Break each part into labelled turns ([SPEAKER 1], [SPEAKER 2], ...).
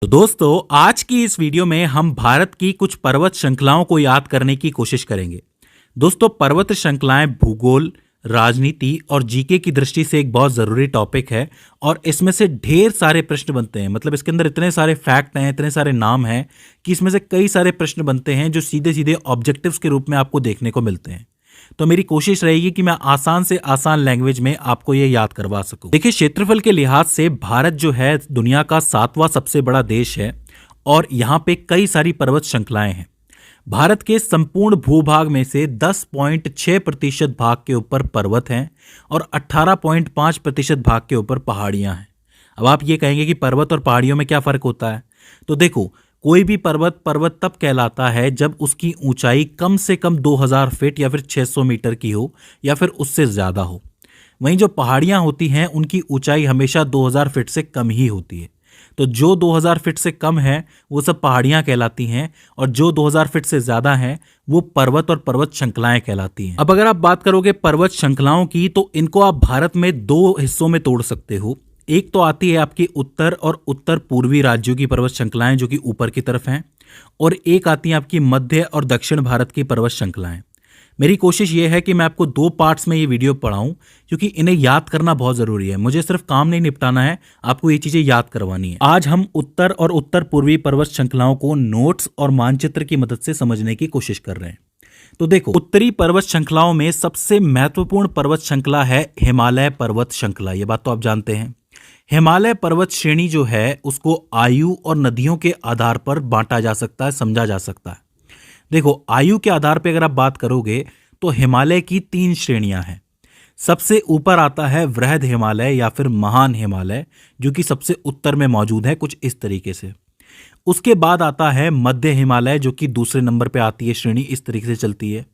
[SPEAKER 1] तो दोस्तों आज की इस वीडियो में हम भारत की कुछ पर्वत श्रृंखलाओं को याद करने की कोशिश करेंगे। दोस्तों पर्वत श्रृंखलाएं भूगोल, राजनीति और जीके की दृष्टि से एक बहुत जरूरी टॉपिक है और इसमें से ढेर सारे प्रश्न बनते हैं। मतलब इसके अंदर इतने सारे फैक्ट हैं, इतने सारे नाम हैं कि इसमें से कई सारे प्रश्न बनते हैं जो सीधे सीधे ऑब्जेक्टिव्स के रूप में आपको देखने को मिलते हैं। तो मेरी कोशिश रहेगी कि मैं आसान से आसान लैंग्वेज में आपको ये याद करवा सकूं। देखिए क्षेत्रफल के लिहाज से भारत जो है दुनिया का 7वां सबसे बड़ा देश है और यहाँ पे कई सारी पर्वत श्रृंखलाएं हैं। भारत के संपूर्ण भूभाग में से 10.6% भाग के ऊपर पर्वत हैं और 18.5% भाग के ऊपर पहाड़ियां हैं। अब आप ये कहेंगे कि पर्वत और पहाड़ियों में क्या फर्क होता है? तो देखो, कोई भी पर्वत तब कहलाता है जब उसकी ऊंचाई कम से कम 2000 फीट या फिर 600 मीटर की हो या फिर उससे ज्यादा हो। वहीं जो पहाड़ियां होती हैं उनकी ऊंचाई हमेशा 2000 फीट से कम ही होती है। तो जो 2000 फीट से कम है वो सब पहाड़ियां कहलाती हैं और जो 2000 फीट से ज्यादा हैं वो पर्वत और पर्वत श्रृंखलाएं कहलाती हैं। अब अगर आप बात करोगे पर्वत श्रृंखलाओं की तो इनको आप भारत में दो हिस्सों में तोड़ सकते हो। एक तो आती है आपकी उत्तर और उत्तर पूर्वी राज्यों की पर्वत श्रृंखलाएं जो कि ऊपर की तरफ हैं, और एक आती है आपकी मध्य और दक्षिण भारत की पर्वत श्रृंखलाएं। मेरी कोशिश ये है कि मैं आपको दो पार्ट्स में ये वीडियो पढ़ाऊं क्योंकि इन्हें याद करना बहुत जरूरी है। मुझे सिर्फ काम नहीं निपटाना है, आपको ये चीजें याद करवानी है। आज हम उत्तर और उत्तर पूर्वी पर्वत श्रृंखलाओं को नोट्स और मानचित्र की मदद से समझने की कोशिश कर रहे हैं। तो देखो, उत्तरी पर्वत श्रृंखलाओं में सबसे महत्वपूर्ण पर्वत श्रृंखला है हिमालय पर्वत श्रृंखला। ये बात तो आप जानते हैं। हिमालय पर्वत श्रेणी जो है उसको आयु और नदियों के आधार पर बांटा जा सकता है, समझा जा सकता है। देखो, आयु के आधार पर अगर आप बात करोगे तो हिमालय की 3 श्रेणियां हैं। सबसे ऊपर आता है वृहद हिमालय या फिर महान हिमालय जो कि सबसे उत्तर में मौजूद है, कुछ इस तरीके से। उसके बाद आता है मध्य हिमालय जो कि दूसरे नंबर पे आती है श्रेणी, इस तरीके से चलती है।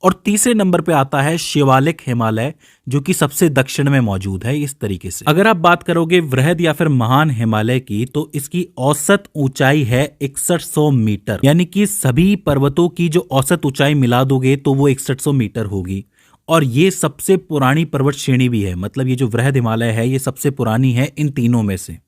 [SPEAKER 1] और तीसरे नंबर पे आता है शिवालिक हिमालय जो कि सबसे दक्षिण में मौजूद है, इस तरीके से। अगर आप बात करोगे वृहद या फिर महान हिमालय की तो इसकी औसत ऊंचाई है 6100 मीटर, यानी कि सभी पर्वतों की जो औसत ऊंचाई मिला दोगे तो वो 6100 मीटर होगी। और ये सबसे पुरानी पर्वत श्रेणी भी है। मतलब ये जो वृहद हिमालय है ये सबसे पुरानी है इन तीनों में से।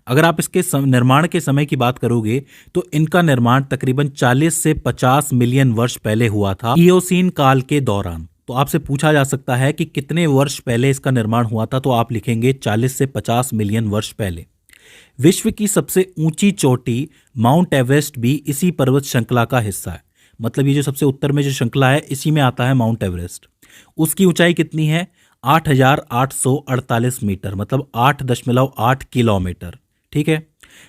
[SPEAKER 1] अगर आप इसके निर्माण के समय की बात करोगे तो इनका निर्माण तकरीबन 40 से 50 मिलियन वर्ष पहले हुआ था, इयोसीन काल के दौरान। तो आपसे पूछा जा सकता है कि कितने वर्ष पहले इसका निर्माण हुआ था, तो आप लिखेंगे 40 से 50 मिलियन वर्ष पहले। विश्व की सबसे ऊंची चोटी माउंट एवरेस्ट भी इसी पर्वत श्रृंखला का हिस्सा है। मतलब ये जो सबसे उत्तर में जो श्रृंखला है इसी में आता है माउंट एवरेस्ट। उसकी ऊंचाई कितनी है? 8848 मीटर, मतलब 8.8 किलोमीटर। ठीक है,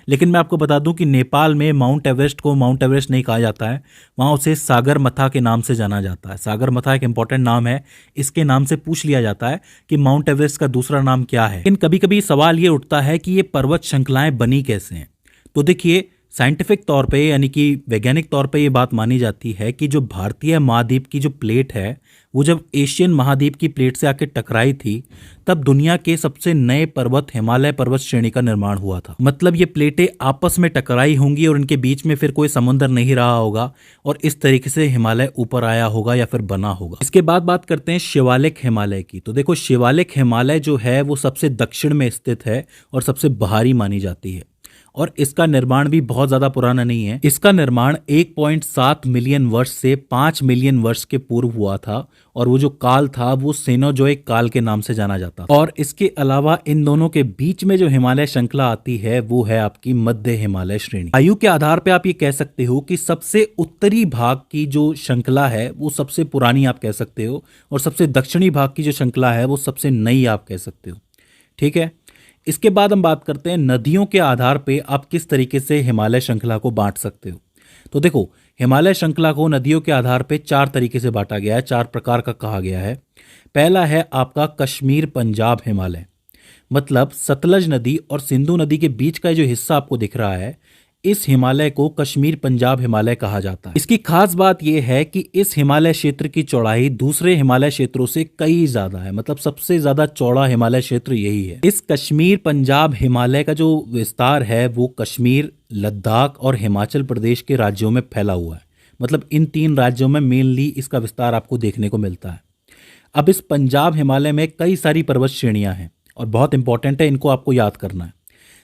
[SPEAKER 1] लेकिन मैं आपको बता दूं कि नेपाल में माउंट एवरेस्ट को माउंट एवरेस्ट नहीं कहा जाता है, वहां उसे सागरमथा के नाम से जाना जाता है। सागरमथा एक इंपॉर्टेंट नाम है, इसके नाम से पूछ लिया जाता है कि माउंट एवरेस्ट का दूसरा नाम क्या है। लेकिन कभी कभी सवाल ये उठता है कि ये पर्वत श्रृंखलाएं बनी कैसे हैं। तो देखिए, साइंटिफिक तौर पे यानी कि वैज्ञानिक तौर पे ये बात मानी जाती है कि जो भारतीय महाद्वीप की जो प्लेट है वो जब एशियन महाद्वीप की प्लेट से आके टकराई थी तब दुनिया के सबसे नए पर्वत हिमालय पर्वत श्रेणी का निर्माण हुआ था। मतलब ये प्लेटें आपस में टकराई होंगी और इनके बीच में फिर कोई समुद्र नहीं रहा होगा और इस तरीके से हिमालय ऊपर आया होगा या फिर बना होगा। इसके बाद बात करते हैं शिवालिक हिमालय की। तो देखो, शिवालिक हिमालय जो है वो सबसे दक्षिण में स्थित है और सबसे बाहरी मानी जाती है और इसका निर्माण भी बहुत ज्यादा पुराना नहीं है। इसका निर्माण 1.7 मिलियन वर्ष से 5 मिलियन वर्ष के पूर्व हुआ था और वो जो काल था वो सेनोजोइक काल के नाम से जाना जाता था। और इसके अलावा इन दोनों के बीच में जो हिमालय श्रृंखला आती है वो है आपकी मध्य हिमालय श्रेणी। आयु के आधार पे आप ये कह सकते हो कि सबसे उत्तरी भाग की जो श्रृंखला है वो सबसे पुरानी आप कह सकते हो और सबसे दक्षिणी भाग की जो श्रृंखला है वो सबसे नई आप कह सकते हो। ठीक है, इसके बाद हम बात करते हैं नदियों के आधार पे आप किस तरीके से हिमालय श्रृंखला को बांट सकते हो। तो देखो, हिमालय श्रृंखला को नदियों के आधार पे 4 तरीके से बांटा गया है, 4 प्रकार का कहा गया है। पहला है आपका कश्मीर पंजाब हिमालय। मतलब सतलज नदी और सिंधु नदी के बीच का जो हिस्सा आपको दिख रहा है इस हिमालय को कश्मीर पंजाब हिमालय कहा जाता है। इसकी खास बात यह है कि इस हिमालय क्षेत्र की चौड़ाई दूसरे हिमालय क्षेत्रों से कई ज्यादा है। मतलब सबसे ज्यादा चौड़ा हिमालय क्षेत्र यही है। इस कश्मीर पंजाब हिमालय का जो विस्तार है वो कश्मीर, लद्दाख और हिमाचल प्रदेश के राज्यों में फैला हुआ है। मतलब इन 3 राज्यों में मेनली इसका विस्तार आपको देखने को मिलता है। अब इस पंजाब हिमालय में कई सारी पर्वत श्रेणियां हैं और बहुत इंपॉर्टेंट है, इनको आपको याद करना है।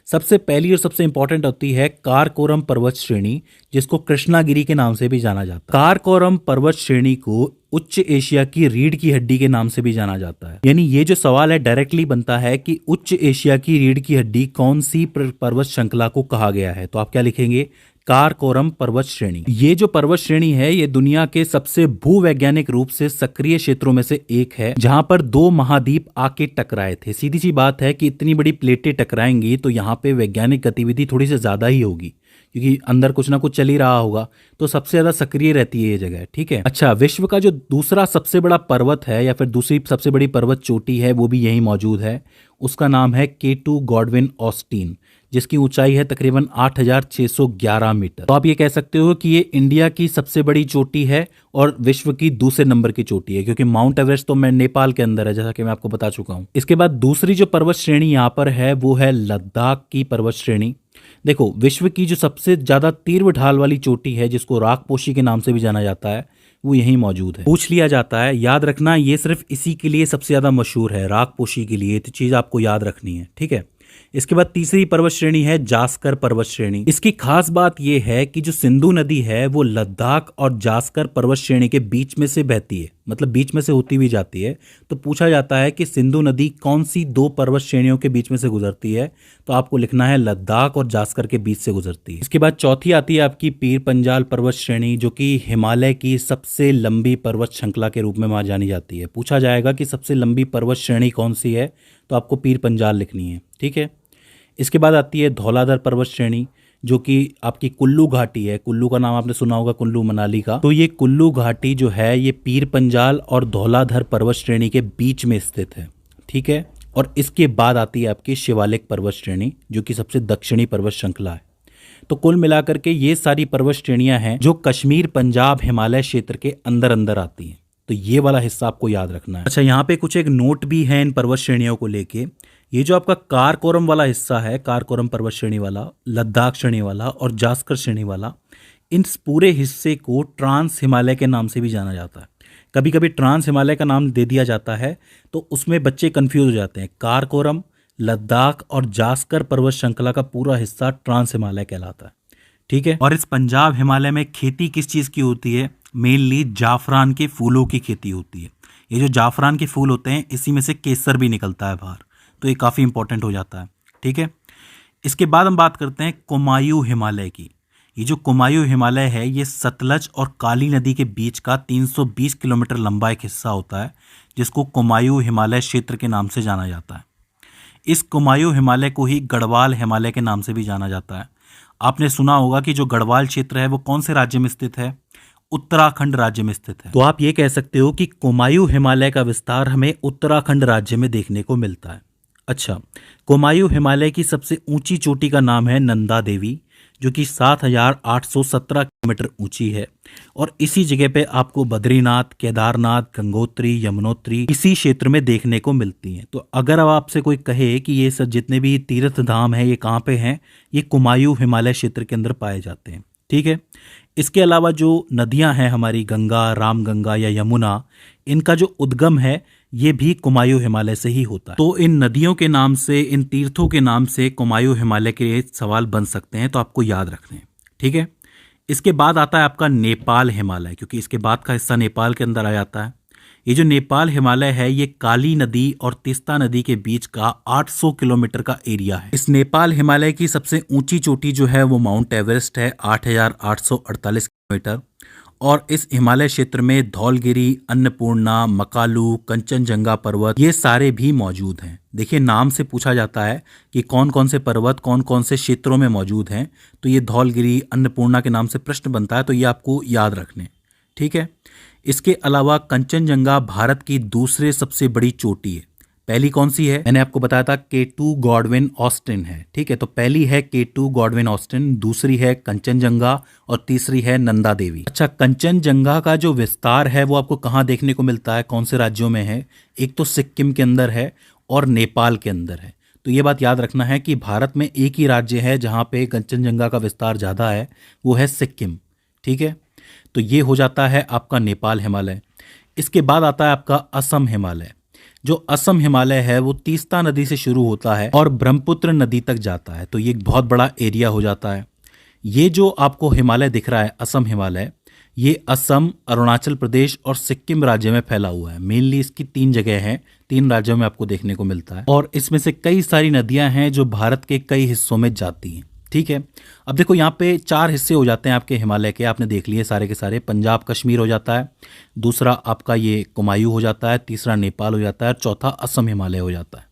[SPEAKER 1] सबसे पहली और सबसे इंपॉर्टेंट होती है काराकोरम पर्वत श्रेणी, जिसको कृष्णागिरी के नाम से भी जाना जाता है। काराकोरम पर्वत श्रेणी को उच्च एशिया की रीढ़ की हड्डी के नाम से भी जाना जाता है। यानी ये जो सवाल है डायरेक्टली बनता है कि उच्च एशिया की रीढ़ की हड्डी कौन सी पर्वत श्रृंखला को कहा गया है, तो आप क्या लिखेंगे, काराकोरम पर्वत श्रेणी। ये जो पर्वत श्रेणी है ये दुनिया के सबसे भूवैज्ञानिक रूप से सक्रिय क्षेत्रों में से एक है, जहां पर दो महाद्वीप आके टकराए थे। सीधी सी बात है कि इतनी बड़ी प्लेटें टकराएंगी तो यहाँ पे वैज्ञानिक गतिविधि थोड़ी सी ज्यादा ही होगी, क्योंकि अंदर कुछ ना कुछ चल ही रहा होगा, तो सबसे ज्यादा सक्रिय रहती है ये जगह। ठीक है। अच्छा, विश्व का जो दूसरा सबसे बड़ा पर्वत है या फिर दूसरी सबसे बड़ी पर्वत चोटी है वो भी यहीं मौजूद है। उसका नाम है K2 गॉडविन ऑस्टिन, जिसकी ऊंचाई है तकरीबन 8,611 मीटर। तो आप ये कह सकते हो कि ये इंडिया की सबसे बड़ी चोटी है और विश्व की दूसरे नंबर की चोटी है, क्योंकि माउंट एवरेस्ट तो मैं नेपाल के अंदर है, जैसा कि मैं आपको बता चुका हूं। इसके बाद दूसरी जो पर्वत श्रेणी यहाँ पर है वो है लद्दाख की पर्वत श्रेणी। देखो, विश्व की जो सबसे ज्यादा तीव्र ढाल वाली चोटी है, जिसको राकपोशी के नाम से भी जाना जाता है, वो यहीं मौजूद है। पूछ लिया जाता है, याद रखना, ये सिर्फ इसी के लिए सबसे ज्यादा मशहूर है, राकपोशी के लिए, तो चीज आपको याद रखनी है। ठीक है। इसके बाद तीसरी पर्वत श्रेणी है जास्कर पर्वत श्रेणी। इसकी खास बात यह है कि जो सिंधु नदी है वो लद्दाख और जास्कर पर्वत श्रेणी के बीच में से बहती है, मतलब बीच में से होती हुई जाती है। तो पूछा जाता है कि सिंधु नदी कौन सी दो पर्वत श्रेणियों के बीच में से गुजरती है, तो आपको लिखना है लद्दाख और जास्कर के बीच से गुजरती है। इसके बाद चौथी आती है आपकी पीर पंजाल पर्वत श्रेणी, जो कि हिमालय की सबसे लंबी पर्वत श्रृंखला के रूप में वहां जानी जाती है। पूछा जाएगा कि सबसे लंबी पर्वत श्रेणी कौन सी है, तो आपको पीर पंजाल लिखनी है। ठीक है। इसके बाद आती है धौलाधर पर्वत श्रेणी, जो कि आपकी कुल्लू घाटी है। कुल्लू का नाम आपने सुना होगा, कुल्लू मनाली का। तो ये कुल्लू घाटी जो है ये पीर पंजाल और धौलाधर पर्वत श्रेणी के बीच में स्थित है। ठीक है। और इसके बाद आती है आपकी शिवालिक पर्वत श्रेणी, जो कि सबसे दक्षिणी पर्वत श्रृंखला है। तो कुल मिलाकर के ये सारी पर्वत श्रेणियां हैं जो कश्मीर, पंजाब, हिमालय क्षेत्र के अंदर अंदर आती हैं। तो ये वाला हिस्सा आपको याद रखना है। अच्छा, यहाँ पे कुछ एक नोट भी है इन पर्वत श्रेणियों को लेके। ये जो आपका काराकोरम वाला हिस्सा है, काराकोरम पर्वत श्रेणी वाला, लद्दाख श्रेणी वाला और जास्कर श्रेणी वाला, इन पूरे हिस्से को ट्रांस हिमालय के नाम से भी जाना जाता है। कभी कभी ट्रांस हिमालय का नाम दे दिया जाता है तो उसमें बच्चे कंफ्यूज हो जाते हैं। काराकोरम, लद्दाख और जास्कर पर्वत श्रृंखला का पूरा हिस्सा ट्रांस हिमालय कहलाता है। ठीक है। और इस पंजाब हिमालय में खेती किस चीज़ की होती है? मेनली जाफरान के फूलों की खेती होती है। ये जो जाफरान के फूल होते हैं, इसी में से केसर भी निकलता है बाहर, तो ये काफ़ी इंपॉर्टेंट हो जाता है। ठीक है। इसके बाद हम बात करते हैं कुमायूं हिमालय की। ये जो कुमायूं हिमालय है ये सतलज और काली नदी के बीच का 320 किलोमीटर लंबा एक हिस्सा होता है, जिसको कुमायूं हिमालय क्षेत्र के नाम से जाना जाता है। इस कुमायूं हिमालय को ही गढ़वाल हिमालय के नाम से भी जाना जाता है। आपने सुना होगा कि जो गढ़वाल क्षेत्र है वो कौन से राज्य में स्थित है? उत्तराखंड राज्य में स्थित है। तो आप ये कह सकते हो कि कुमायूं हिमालय का विस्तार हमें उत्तराखंड राज्य में देखने को मिलता है। अच्छा, कुमायूं हिमालय की सबसे ऊंची चोटी का नाम है नंदा देवी, जो कि 7,817 किलोमीटर ऊंची है। और इसी जगह पे आपको बद्रीनाथ, केदारनाथ, गंगोत्री, यमुनोत्री इसी क्षेत्र में देखने को मिलती हैं। तो अगर अब आपसे कोई कहे कि ये सब जितने भी तीर्थ धाम हैं ये कहाँ पे हैं, ये कुमायूं हिमालय क्षेत्र के अंदर पाए जाते हैं। ठीक है। इसके अलावा जो नदियां हैं हमारी, गंगा, रामगंगा या यमुना, इनका जो उद्गम है ये भी कुमायूं हिमालय से ही होता है। तो इन नदियों के नाम से, इन तीर्थों के नाम से कुमायूं हिमालय के सवाल बन सकते हैं, तो आपको याद रखने हैं। ठीक है। इसके बाद आता है आपका नेपाल हिमालय, क्योंकि इसके बाद का हिस्सा नेपाल के अंदर आ जाता है। ये जो नेपाल हिमालय है ये काली नदी और तीस्ता नदी के बीच का 800 किलोमीटर का एरिया है। इस नेपाल हिमालय की सबसे ऊंची चोटी जो है वो माउंट एवरेस्ट है, 8,848 किलोमीटर। और इस हिमालय क्षेत्र में धौलगिरी, अन्नपूर्णा, मकालू, कंचनजंगा पर्वत ये सारे भी मौजूद हैं। देखिए, नाम से पूछा जाता है कि कौन कौन से पर्वत कौन कौन से क्षेत्रों में मौजूद हैं, तो ये धौलगिरी, अन्नपूर्णा के नाम से प्रश्न बनता है, तो ये आपको याद रखने। ठीक है। इसके अलावा कंचनजंगा भारत की दूसरे सबसे बड़ी चोटी है। पहली कौन सी है? मैंने आपको बताया था K2 गॉडविन ऑस्टिन है। ठीक है। तो पहली है K2 गॉडविन ऑस्टिन, दूसरी है कंचनजंगा और तीसरी है नंदा देवी। अच्छा, कंचनजंगा का जो विस्तार है वो आपको कहाँ देखने को मिलता है, कौन से राज्यों में है? एक तो सिक्किम के अंदर है और नेपाल के अंदर है। तो ये बात याद रखना है कि भारत में एक ही राज्य है जहाँ पे कंचनजंगा का विस्तार ज़्यादा है, वो है सिक्किम। ठीक है। तो ये हो जाता है आपका नेपाल हिमालय। इसके बाद आता है आपका असम हिमालय। जो असम हिमालय है वो तीस्ता नदी से शुरू होता है और ब्रह्मपुत्र नदी तक जाता है, तो ये एक बहुत बड़ा एरिया हो जाता है। ये जो आपको हिमालय दिख रहा है, असम हिमालय, ये असम, अरुणाचल प्रदेश और सिक्किम राज्य में फैला हुआ है। मेनली इसकी 3 जगह हैं, 3 राज्यों में आपको देखने को मिलता है, और इसमें से कई सारी नदियां हैं जो भारत के कई हिस्सों में जाती हैं। ठीक है, अब देखो यहाँ पे 4 हिस्से हो जाते हैं आपके हिमालय के, आपने देख लिए सारे के सारे। पंजाब कश्मीर हो जाता है, दूसरा आपका ये कुमायूं हो जाता है, तीसरा नेपाल हो जाता है, और चौथा असम हिमालय हो जाता है।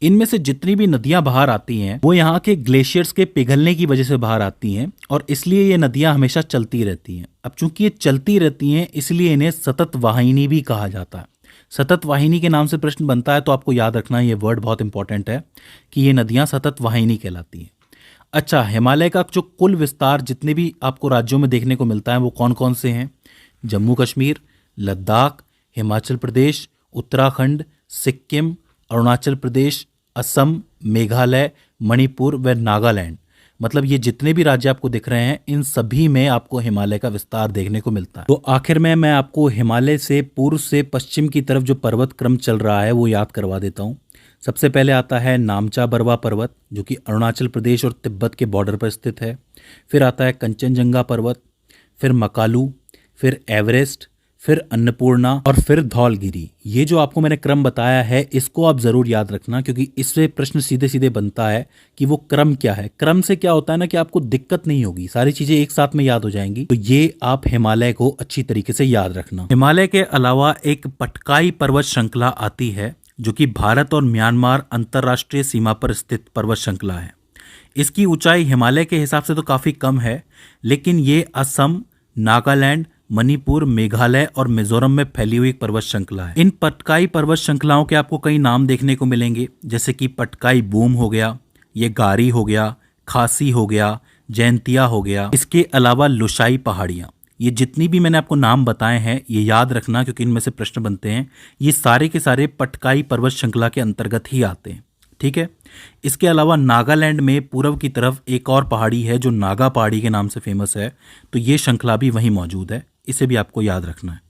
[SPEAKER 1] इनमें से जितनी भी नदियां बाहर आती हैं वो यहाँ के ग्लेशियर्स के पिघलने की वजह से बाहर आती हैं, और इसलिए ये नदियां हमेशा चलती रहती हैं। अब चूंकि ये चलती रहती हैं इसलिए इन्हें सतत वाहिनी भी कहा जाता है। सतत वाहिनी के नाम से प्रश्न बनता है, तो आपको याद रखना ये वर्ड बहुत इंपॉर्टेंट है कि ये नदियां सतत वाहिनी कहलाती हैं। अच्छा, हिमालय का जो कुल विस्तार जितने भी आपको राज्यों में देखने को मिलता है वो कौन कौन से हैं? जम्मू कश्मीर, लद्दाख, हिमाचल प्रदेश, उत्तराखंड, सिक्किम, अरुणाचल प्रदेश, असम, मेघालय, मणिपुर व नागालैंड। मतलब ये जितने भी राज्य आपको दिख रहे हैं इन सभी में आपको हिमालय का विस्तार देखने को मिलता है। तो आखिर में मैं आपको हिमालय से पूर्व से पश्चिम की तरफ जो पर्वत क्रम चल रहा है वो याद करवा देता हूँ। सबसे पहले आता है नामचा बरवा पर्वत, जो कि अरुणाचल प्रदेश और तिब्बत के बॉर्डर पर स्थित है। फिर आता है कंचनजंगा पर्वत, फिर मकालू, फिर एवरेस्ट, फिर अन्नपूर्णा और फिर धौलगिरी। ये जो आपको मैंने क्रम बताया है इसको आप ज़रूर याद रखना, क्योंकि इससे प्रश्न सीधे सीधे बनता है कि वो क्रम क्या है। क्रम से क्या होता है ना कि आपको दिक्कत नहीं होगी, सारी चीज़ें एक साथ में याद हो जाएंगी। तो ये आप हिमालय को अच्छी तरीके से याद रखना। हिमालय के अलावा एक पटकाई पर्वत श्रृंखला आती है जो कि भारत और म्यांमार अंतर्राष्ट्रीय सीमा पर स्थित पर्वत श्रृंखला है। इसकी ऊंचाई हिमालय के हिसाब से तो काफ़ी कम है, लेकिन ये असम, नागालैंड, मणिपुर, मेघालय और मिजोरम में फैली हुई एक पर्वत श्रृंखला है। इन पटकाई पर्वत श्रृंखलाओं के आपको कई नाम देखने को मिलेंगे, जैसे कि पटकाई बूम हो गया, ये गारी हो गया, खासी हो गया, जैंतिया हो गया। इसके अलावा लुशाई पहाड़ियाँ, ये जितनी भी मैंने आपको नाम बताए हैं ये याद रखना, क्योंकि इनमें से प्रश्न बनते हैं। ये सारे के सारे पटकाई पर्वत श्रृंखला के अंतर्गत ही आते हैं। ठीक है, इसके अलावा नागालैंड में पूर्व की तरफ एक और पहाड़ी है जो नागा पहाड़ी के नाम से फेमस है, तो ये श्रृंखला भी वहीं मौजूद है, इसे भी आपको याद रखना है।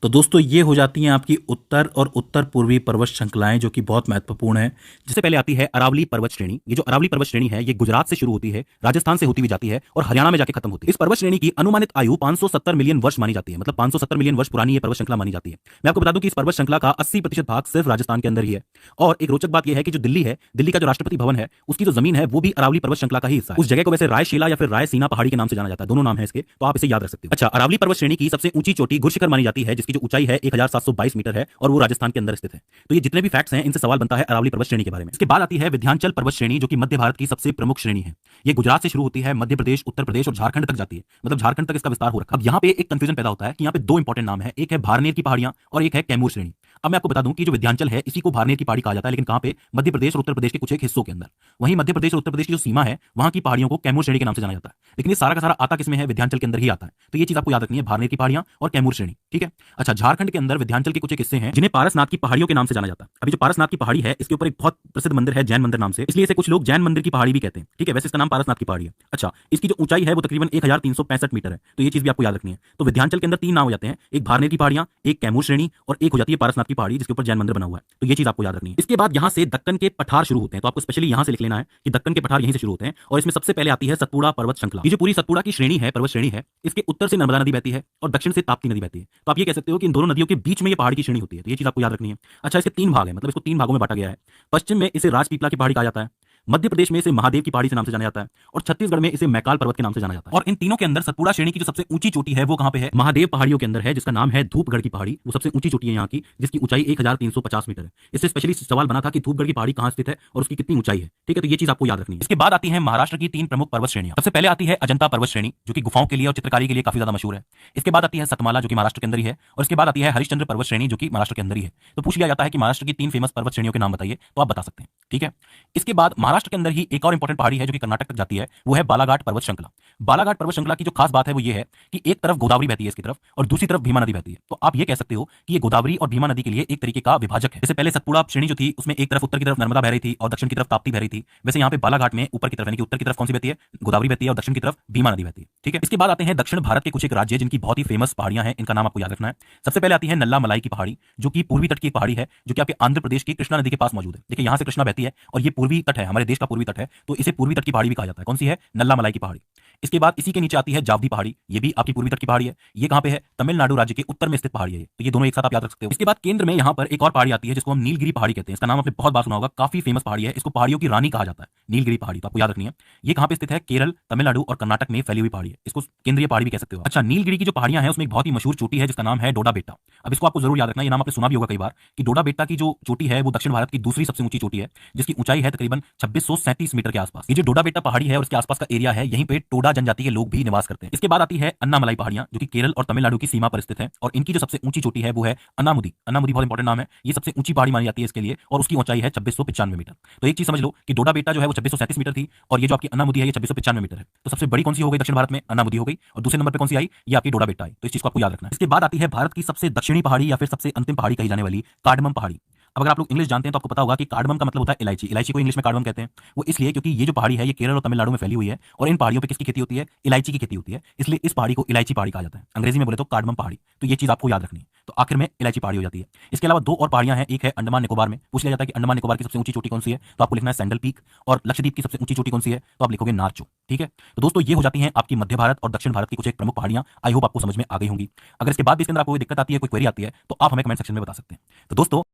[SPEAKER 1] तो दोस्तों ये हो जाती हैं आपकी उत्तर और उत्तर पूर्वी पर्वत श्रृंखलाएं जो कि बहुत महत्वपूर्ण है।
[SPEAKER 2] जिससे पहले आती है अरावली पर्वत श्रेणी। ये जो अरावली पर्वत श्रेणी है ये गुजरात से शुरू होती है, राजस्थान से होती हुई जाती है और हरियाणा में जाके खत्म होती है। इस पर्वत श्रेणी की अनुमानित आयु 570 मिलियन वर्ष मानी जाती है, मतलब 570 मिलियन वर्ष पुरानी ये पर्वत श्रृंखला मानी जाती है। मैं आपको बता दूं कि इस पर्वत श्रृंखला का 80% भाग सिर्फ राजस्थान के अंदर ही है। और एक रोचक बात यह है कि जो दिल्ली है, दिल्ली का जो राष्ट्रपति भवन है उसकी जो जमीन है वो भी अरावली पर्वत श्रृंखला का ही हिस्सा है। उस जगह को वैसे रायशिला या फिर रायसीना पहाड़ी के नाम से जाना जाता है, दोनों नाम है इसके, तो आप इसे याद रख सकते हो। अच्छा, अरावली पर्वत श्रेणी की सबसे ऊंची चोटी गुरशिखर मानी जाती है, जिसकी जो ऊंचाई है 1722 मीटर है और वो राजस्थान के अंदर स्थित है। तो ये जितने भी फैक्ट्स हैं इनसे सवाल बनता है अरावली पर्वत श्रेणी के बारे में। इसके बाद आती है विंध्याचल पर्वत श्रेणी, जो कि मध्य भारत की सबसे प्रमुख श्रेणी है। ये गुजरात से शुरू होती है, मध्य प्रदेश, उत्तर प्रदेश और झारखंड तक जाती है, मतलब झारखंड तक इसका विस्तार हो रखा है। अब यहाँ पे एक कंफ्यूजन पैदा होता है कि यहाँ पे 2 इंपॉर्टेंट नाम है, एक है भारनेर की पहाड़ियां और एक है कैमूर श्रेणी। अब मैं आपको बता दूं कि जो विंध्याचल है इसी को भारनेर की पहाड़ी कहा जाता है, लेकिन कहां पे? मध्य प्रदेश और उत्तर प्रदेश के कुछ एक हिस्सों के अंदर। वहीं मध्य प्रदेश और उत्तर प्रदेश की जो सीमा है वहां की पहाड़ियों को कैमूर श्रेणी के नाम से जाना जाता है, लेकिन ये सारा का सारा आता किसमें है? विंध्याचल के अंदर ही आता है। तो ये चीज आपको याद रखनी है, भारनेर की पहाड़ियां और कैमूर श्रेणी। ठीक है। अच्छा, झारखंड के अंदर विंध्याचल के कुछ एक हिस्से हैं जिन्हें पारसनाथ की पहाड़ियों के नाम से जाना जाता है। अभी जो पारसनाथ की पहाड़ी है इसके ऊपर एक बहुत प्रसिद्ध मंदिर है जैन मंदिर नाम से, इसलिए इसे कुछ लोग जैन मंदिर की पहाड़ी भी कहते हैं। ठीक है, वैसे इसका नाम पारसनाथ की पहाड़ी है। अच्छा, इसकी जो ऊंचाई है वो तकरीबन 1365 मीटर है, तो ये चीज भी आपको याद रखनी है। तो विंध्याचल के अंदर 3 नाम हो जाते हैं, एक भारनेर की पहाड़ियां, एक कैमूर श्रेणी और एक हो जाती है पारसनाथ की पहाड़ी जिसके ऊपर जैन मंदिर बना हुआ है। तो ये चीज आपको याद रखनी है। इसके बाद यहाँ से दक्कन के पठार शुरू होते हैं, तो आपको स्पेशली यहाँ से लिख लेना है कि दक्कन के पठार यहीं से शुरू होते हैं। और इसमें सबसे पहले आती है सतपुड़ा पर्वत श्रृंखला। ये जो पूरी सतपुड़ा की श्रेणी है, पर्वत श्रेणी है, इसके उत्तर से नर्मदा नदी बहती है और दक्षिण से ताप्ती नदी बहती है। तो आप ये कह सकते हो कि इन दोनों नदियों के बीच में ये पहाड़ी की श्रेणी होती है, तो ये चीज आपको याद रखनी है। अच्छा, इसके 3 भाग है, मतलब इसको 3 भागों में बांटा गया है। पश्चिम में इसे राजपीपला की पहाड़ी कहा जाता है, मध्य प्रदेश में इसे महादेव की पहाड़ी से नाम से जाना जाता है और छत्तीसगढ़ में इसे मैकाल पर्वत के नाम से जाना जाता है। और इन तीनों के अंदर सतपुड़ा श्रेणी की जो सबसे ऊंची चोटी है वो कहां पे है? महादेव पहाड़ियों के अंदर है, जिसका नाम है धूपगढ़ की पहाड़ी। वो सबसे ऊंची चोटी है यहाँ की, जिसकी ऊंचाई 1350 मीटर है। इससे स्पेशली सवाल बना था कि धूपगढ़ की पहाड़ी कहां स्थित है और उसकी कितनी ऊंचाई है। ठीक है, तो ये चीज आपको याद रखनी है। इसके बाद आती है महाराष्ट्र की 3 प्रमुख पर्वत श्रेणियां। सबसे पहले आती है अजंता पर्वत श्रेणी, जो कि गुफाओं के लिए और चित्रकारी के लिए काफी ज्यादा मशहूर है। इसके बाद आती है सतमाला, जो कि महाराष्ट्र के अंदर ही है, और इसके बाद आती है हरिश्चंद्र पर्वत श्रेणी, जो कि महाराष्ट्र के अंदर ही है। तो पूछ लिया जाता है कि महाराष्ट्र की 3 फेमस पर्वत श्रेणियों के नाम बताइए, तो आप बता सकते हैं। ठीक है, इसके बाद महाराष्ट्र महाराष्ट्र के अंदर ही एक और इंपॉर्टेंट पहाड़ी है जो कि कर्नाटक तक जाती है, वो है बालाघाट पर्वत श्रृंखला। बालाघाट पर्वत श्रृंखला की जो खास बात है वो ये है कि एक तरफ गोदावरी बहती है इसकी तरफ और दूसरी तरफ भीमा नदी बहती है। तो आप ये कह सकते हो कि ये गोदावरी और भीमा नदी के लिए एक तरीके का विभाजक है। जैसे पहले सतपुड़ा श्रेणी जो थी उसमें एक तरफ उत्तर की तरफ नर्मदा बह रही थी और दक्षिण की तरफ ताप्ती बह रही थी, वैसे यहाँ पे बालाघाट में ऊपर की तरफ यानी कि उत्तर की तरफ कौन सी बहती है, गोदावरी बहती है और दक्षिण की तरफ भीमा नदी बहती है। ठीक है, इसके बाद आते हैं दक्षिण भारत के कुछ एक राज्य जिनकी बहुत ही फेमस पहाड़ियां हैं, इनका नाम आपको याद रखना है। सबसे पहले आती है नल्ला मलाई की पहाड़ी, जो कि पूर्वी तट की एक पहाड़ी है, जो कि आपके आंध्र प्रदेश की कृष्णा नदी के पास मौजूद है। देखिए यहाँ से कृष्णा बहती है और ये पूर्वी तट है, हमारे देश का पूर्वी तट है, तो इसे पूर्वी तट की पहाड़ी भी कहा जाता है। कौन सी है, नल्ला मलाई की पहाड़ी। इसके बाद इसी के नीचे आती है जावदी पहाड़ी, ये भी आपकी पूर्वी तट की पहाड़ी है। ये कहां पे है, तमिलनाडु राज्य के उत्तर में स्थित पहाड़ी है, तो ये दोनों एक साथ आप याद रख सकते हो। इसके बाद केंद्र में यहां पर एक और पहाड़ी आती है जिसको हम नीलगिरी पहाड़ी कहते हैं। इसका नाम आपने बहुत बार सुना होगा, काफी फेमस पहाड़ी है, इसको पहाड़ियों की रानी कहा जाता है, नीलगिरी पहाड़ी, तो आपको याद रखनी है। ये कहां पे स्थित है, केरल, तमिलनाडु और कर्नाटक में फैली हुई पहाड़ी है, इसको केंद्रीय पहाड़ी भी कह सकते हो। अच्छा, नीलगिरी की जो पहाड़ियां हैं उसमें एक बहुत ही मशहूर चोटी है जिसका नाम है डोडा बेट्टा। अब इसको आपको जरूर याद रखना, ये नाम आपने सुना भी होगा कई बार कि डोडा बेट्टा की जो चोटी है वो दक्षिण भारत की दूसरी सबसे ऊंची चोटी है, जिसकी ऊंचाई है तकरीबन 2637 मीटर के आसपास। ये जो डोडा बेट्टा पहाड़ी है और इसके आसपास का एरिया है, यहीं पे टोडा जनजाति के लोग भी निवास करते हैं। इसके बाद आती है अन्नामलाई पहाड़ियां, जो कि केरल और तमिलनाडु की सीमा पर स्थित है, और इनकी जो सबसे ऊंची चोटी है वो है अन्नामुदी। अन्नामुदी बहुत इंपॉर्टेंट नाम है, ये सबसे ऊंची पहाड़ी मानी जाती है इसके लिए, और उसकी ऊंचाई है 2695 मीटर। तो एक चीज समझ लो कि डोडा बेट्टा जो है वो 2637 मीटर थी और ये जो आपकी अन्नामुदी है ये 2695 मीटर है। तो सबसे बड़ी कौन सी हो गई दक्षिण भारत में, अन्नामुदी हो गई, और दूसरे नंबर पर कौन सी आई, ये आपकी डोडा बेट्टा आई। तो इस चीज को आपको याद रखना है। इसके बाद आती है भारत की सबसे दक्षिणी पहाड़ी या फिर सबसे अंतिम पहाड़ी कही जाने वाली कार्डमम पहाड़ी। अब अगर आप लोग इंग्लिश जानते हैं तो आपको पता होगा कि कार्डमम का मतलब होता है इलायची। इलायची को इंग्लिश में कार्डमम कहते हैं, वो इसलिए क्योंकि ये जो पहाड़ी है ये केरल और तमिलनाडु में फैली हुई है और इन पहाड़ियों पे किसकी खेती होती है, इलायची की खेती होती है, इसलिए इस पहाड़ी को इलायची पहाड़ी कहा जाता है। अंग्रेजी में बोले तो कार्डमम पहाड़ी। तो ये चीज आपको याद रखनी है। तो आखिर में इलायची पहाड़ी हो जाती है। इसके अलावा दो और पहाड़ियां हैं, एक है अंडमान निकोबार में। पूछ लिया जाता है कि अंडमान निकोबार की सबसे ऊंची चोटी कौन सी है, तो आपको लिखना है सैंडल पीक, और लक्षद्वीप की सबसे ऊंची चोटी कौन सी है, तो आप लिखोगे नारचो। ठीक है, तो दोस्तों ये हो जाती हैं आपकी मध्य भारत और दक्षिण भारत की कुछ एक प्रमुख पहाड़ियां। आई होप आपको समझ में आ गई होंगी। अगर इसके बाद भी इसके अंदर आपको कोई दिक्कत आती है, कोई क्वेरी आती है, तो आप हमें कमेंट सेक्शन में बता सकते हैं। तो दोस्तों